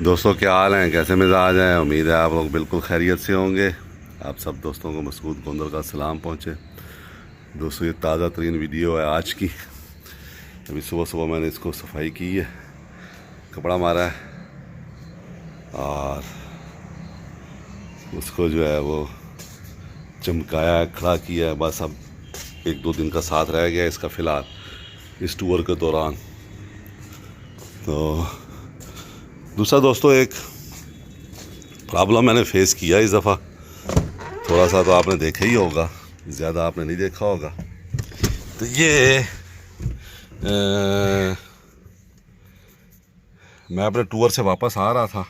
दोस्तों क्या हाल हैं, कैसे मिजाज हैं। उम्मीद है आप लोग बिल्कुल खैरियत से होंगे। आप सब दोस्तों को मसूद गोंदल का सलाम पहुँचे। दोस्तों ये ताज़ा तरीन वीडियो है आज की। अभी सुबह सुबह मैंने इसको सफाई की है, कपड़ा मारा है और उसको जो है वो चमकाया है, खड़ा किया है। बस अब 1-2 दिन का साथ रह गया इसका फ़िलहाल इस टूर के दौरान। तो दूसरा दोस्तों, एक प्रॉब्लम मैंने फेस किया इस दफ़ा। थोड़ा सा तो आपने देखा ही होगा, ज़्यादा आपने नहीं देखा होगा। तो ये मैं अपने टूर से वापस आ रहा था,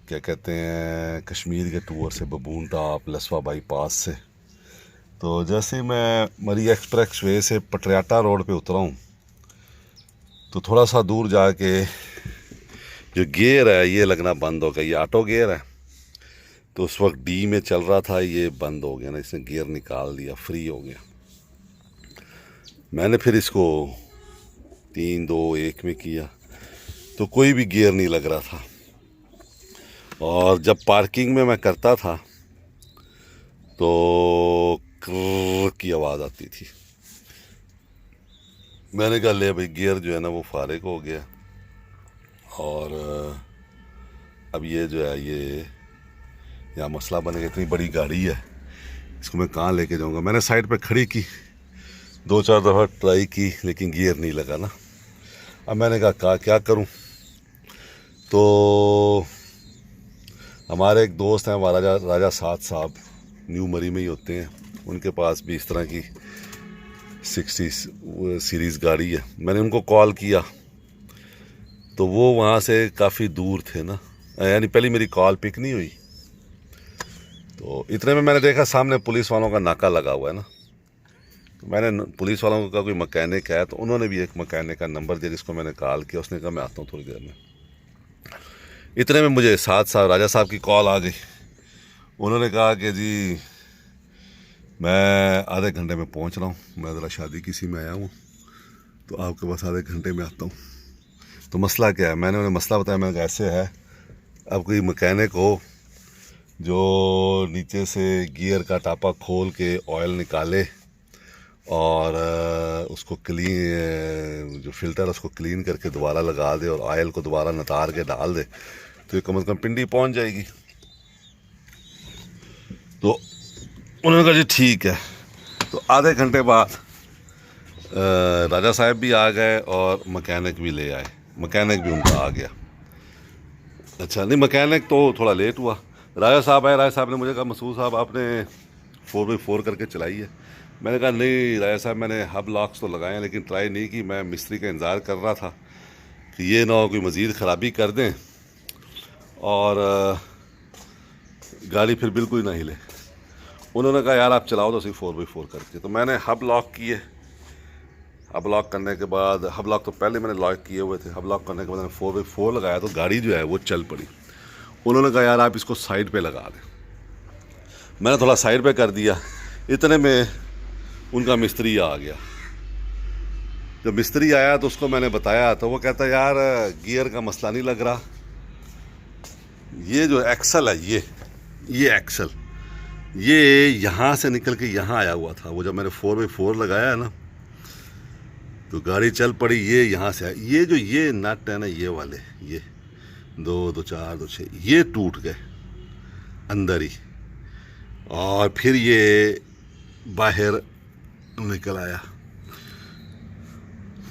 क्या कहते हैं, कश्मीर के टूर से, बबून टॉप लसवा बाईपास से। तो जैसे ही मैं मरी एक्सप्रेस वे से पटरियाटा रोड पे उतरा हूँ, तो थोड़ा सा दूर जाके जो गियर है ये लगना बंद हो गया। ये ऑटो गियर है, तो उस वक्त डी में चल रहा था, ये बंद हो गया ना, इसने गियर निकाल दिया, फ्री हो गया। मैंने फिर इसको 3-2-1 में किया तो कोई भी गियर नहीं लग रहा था। और जब पार्किंग में मैं करता था तो क्र की आवाज़ आती थी। मैंने कहा ले भाई, गियर जो है ना वो फारिग हो गया। और अब ये जो है ये यहाँ मसला बन गया। इतनी बड़ी गाड़ी है, इसको मैं कहाँ लेके जाऊँगा। मैंने साइड पे खड़ी की, 2-4 दफ़ा ट्राई की, लेकिन गियर नहीं लगा ना। अब मैंने कहा क्या करूँ। तो हमारे एक दोस्त हैं वहाँ, राजा साद साहब, न्यू मरी में ही होते हैं। उनके पास भी इस तरह की 60 सीरीज़ गाड़ी है। मैंने उनको कॉल किया तो वो वहाँ से काफ़ी दूर थे ना, यानी पहले मेरी कॉल पिक नहीं हुई। तो इतने में मैंने देखा सामने पुलिस वालों का नाका लगा हुआ है ना। तो मैंने पुलिस वालों का कोई मैकेनिक है, तो उन्होंने भी एक मैकेनिक का नंबर दिया, जिसको मैंने कॉल किया। उसने कहा मैं आता हूँ थोड़ी देर में। इतने में मुझे राजा साहब की कॉल आ गई। उन्होंने कहा कि जी मैं आधे घंटे में पहुँच रहा हूँ, मैं ज़रा शादी किसी में आया हूँ, तो आपके पास आधे घंटे में आता हूँ। तो मसला क्या है, मैंने उन्हें मसला बताया। मैंने कहा ऐसे है, अब कोई मैकेनिक हो जो नीचे से गियर का टापा खोल के ऑयल निकाले और उसको क्लीन, जो फिल्टर उसको क्लीन करके दोबारा लगा दे और ऑयल को दोबारा नतार के डाल दे, तो ये कम से कम पिंडी पहुंच जाएगी। तो उन्होंने कहा जी ठीक है। तो आधे घंटे बाद राजा साहब भी आ गए और मैकेनिक भी ले आए। मैकेनिक भी उनका आ गया। अच्छा नहीं, मैकेनिक तो थोड़ा लेट हुआ। राजा साहब आए। राजा साहब ने मुझे कहा मसूद साहब आपने 4x4 करके चलाई है। मैंने कहा नहीं राजा साहब, मैंने हब लॉक्स तो लगाए हैं लेकिन ट्राई नहीं की। मैं मिस्त्री का इंतज़ार कर रहा था कि ये ना हो कोई मज़ीद ख़राबी कर दें और गाड़ी फिर बिल्कुल ही ना हिले। उन्होंने कहा यार आप चलाओ तो सही 4x4 करके। तो मैंने हब लॉक किए। हब लॉक करने के बाद, हब लॉक तो पहले मैंने लॉक किए हुए थे, हब लॉक करने के बाद मैंने 4x4 लगाया तो गाड़ी जो है वो चल पड़ी। उन्होंने कहा यार आप इसको साइड पे लगा दें। मैंने थोड़ा साइड पे कर दिया। इतने में उनका मिस्त्री आ गया। जब मिस्त्री आया तो उसको मैंने बताया, तो वो कहता यार गियर का मसला नहीं लग रहा, ये जो एक्सल है ये एक्सल ये यहाँ से निकल के यहाँ आया हुआ था। वो जब मैंने 4x4 लगाया ना तो गाड़ी चल पड़ी। ये यहाँ से आया, ये जो ये नट है ना, ये वाले, ये 2-4 2-6 ये टूट गए अंदर ही, और फिर ये बाहर निकल आया।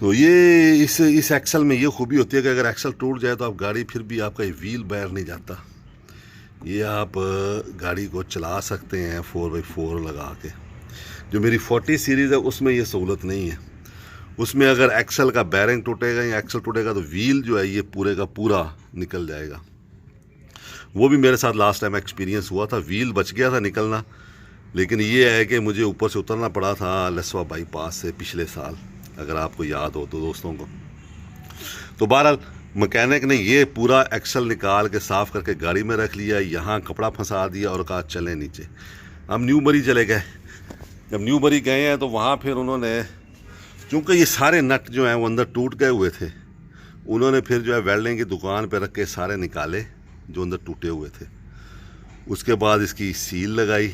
तो ये इस एक्सल में ये खूबी होती है कि अगर एक्सल टूट जाए तो आप गाड़ी, फिर भी आपका व्हील बाहर नहीं जाता। ये आप गाड़ी को चला सकते हैं 4x4 लगा के। जो मेरी 40 सीरीज़ है उसमें ये सहूलत नहीं है। उसमें अगर एक्सल का बैरिंग टूटेगा या एक्सल टूटेगा तो व्हील जो है ये पूरे का पूरा निकल जाएगा। वो भी मेरे साथ लास्ट टाइम एक्सपीरियंस हुआ था। व्हील बच गया था निकलना, लेकिन ये है कि मुझे ऊपर से उतरना पड़ा था लसवा बाईपास से पिछले साल, अगर आपको याद हो तो दोस्तों को। तो बहरहाल मैकेनिक ने ये पूरा एक्सल निकाल के साफ़ करके गाड़ी में रख लिया, यहाँ कपड़ा फंसा दिया और कहा चलें नीचे। हम न्यू मरी चले गए। जब न्यू मरी गए हैं तो वहाँ फिर उन्होंने, चूँकि ये सारे नट जो हैं वो अंदर टूट गए हुए थे, उन्होंने फिर जो है वेल्डिंग की दुकान पे रख के सारे निकाले जो अंदर टूटे हुए थे। उसके बाद इसकी सील लगाई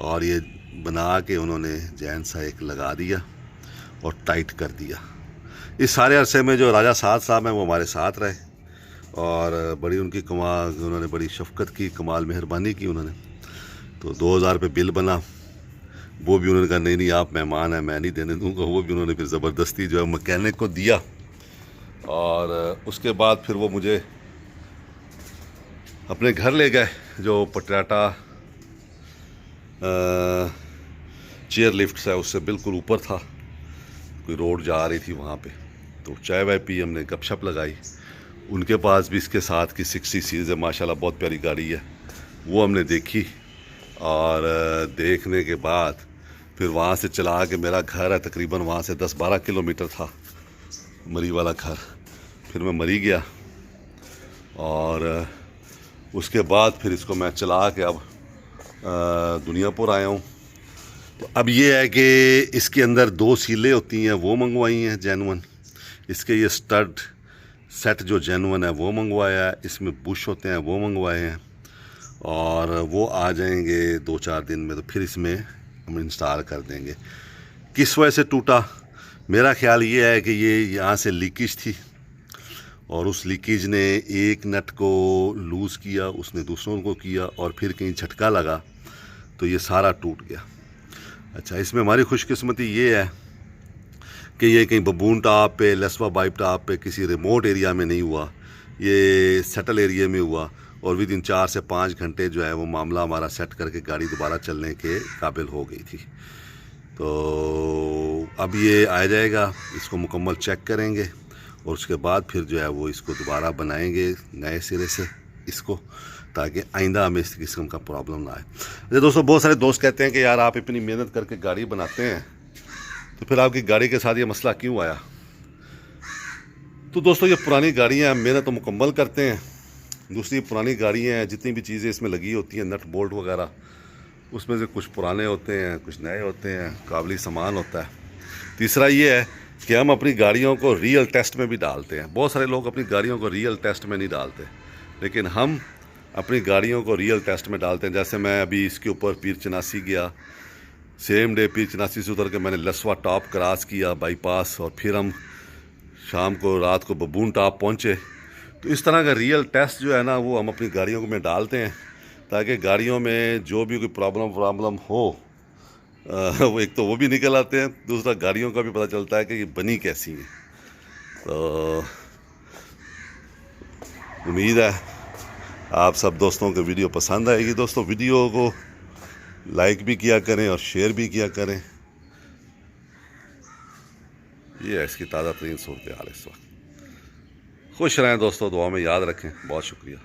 और ये बना के उन्होंने जैन सा एक लगा दिया और टाइट कर दिया। इस सारे अरसे में जो राजा साद साहब हैं वो हमारे साथ रहे और बड़ी उनकी कमाल, उन्होंने बड़ी शफ़क़त की, कमाल मेहरबानी की उन्होंने। तो 2000 रुपये बिल बना, वो भी उन्होंने कहा नहीं नहीं आप मेहमान हैं, मैं नहीं देने दूंगा। वो भी उन्होंने फिर ज़बरदस्ती जो है मैकेनिक को दिया और उसके बाद फिर वो मुझे अपने घर ले गए जो पटियाला चेयर लिफ्ट है उससे बिल्कुल ऊपर था। कोई रोड जा रही थी वहाँ पे, तो चाय वाय पी, हमने गपशप लगाई। उनके पास भी इसके साथ की 60 सीरीज़ है, माशाल्लाह बहुत प्यारी गाड़ी है, वो हमने देखी। और देखने के बाद फिर वहाँ से चला के, मेरा घर है तकरीबन वहाँ से 10-12 किलोमीटर था मरी वाला घर, फिर मैं मरी गया और उसके बाद फिर इसको मैं चला के अब दुनियापुर आया हूँ। तो अब ये है कि इसके अंदर 2 सीलें होती हैं वो मंगवाई हैं जेन्युइन, इसके ये स्टड सेट जो जेन्युइन है वो मंगवाया है, इसमें बुश होते हैं वो मंगवाए हैं और वो आ जाएंगे 2-4 दिन में, तो फिर इसमें हम इंस्टॉल कर देंगे। किस वजह से टूटा, मेरा ख्याल ये है कि ये यहाँ से लीकेज थी और उस लीकेज ने एक नट को लूज़ किया, उसने दूसरों को किया और फिर कहीं झटका लगा तो ये सारा टूट गया। अच्छा, इसमें हमारी खुशकिस्मती ये है कि ये कहीं बबून टॉप पे, लसवा बाइप टॉप पे किसी रिमोट एरिया में नहीं हुआ, ये सेटल एरिया में हुआ और विद इन 4 से 5 घंटे जो है वो मामला हमारा सेट करके गाड़ी दोबारा चलने के काबिल हो गई थी। तो अब ये आ जाएगा, इसको मुकम्मल चेक करेंगे और उसके बाद फिर जो है वो इसको दोबारा बनाएंगे नए सिरे से इसको, ताकि आइंदा हमें इस किस्म का प्रॉब्लम ना आए। अच्छा दोस्तों, बहुत सारे दोस्त कहते हैं कि यार आप इतनी मेहनत करके गाड़ी बनाते हैं तो फिर आपकी गाड़ी के साथ ये मसला क्यों आया। तो दोस्तों, ये पुरानी गाड़ियाँ हैं, मेहनत तो मुकम्मल करते हैं। दूसरी पुरानी गाड़ियाँ हैं, जितनी भी चीज़ें इसमें लगी होती हैं, नट बोल्ट वगैरह, उसमें से कुछ पुराने होते हैं, कुछ नए होते हैं, काबिल सामान होता है। तीसरा ये है कि हम अपनी गाड़ियों को रियल टेस्ट में भी डालते हैं। बहुत सारे लोग अपनी गाड़ियों को रियल टेस्ट में नहीं डालते, लेकिन हम अपनी गाड़ियों को रियल टेस्ट में डालते हैं। जैसे मैं अभी इसके ऊपर पीर चनासी गया, सेम डे पीर चनासी से उतर के मैंने लसवा टॉप क्रॉस किया बाईपास और फिर हम शाम को रात को बबून टॉप पहुँचे। तो इस तरह का रियल टेस्ट जो है ना वो हम अपनी गाड़ियों में डालते हैं, ताकि गाड़ियों में जो भी कोई प्रॉब्लम हो वो एक तो वो भी निकल आते हैं, दूसरा गाड़ियों का भी पता चलता है कि ये बनी कैसी है। तो उम्मीद है आप सब दोस्तों को वीडियो पसंद आएगी। दोस्तों, वीडियो को लाइक भी किया करें और शेयर भी किया करें। ये है इसकी ताज़ा तरीन सूरत हाल इस वक्त। खुश रहें दोस्तों, दुआ में याद रखें। बहुत शुक्रिया।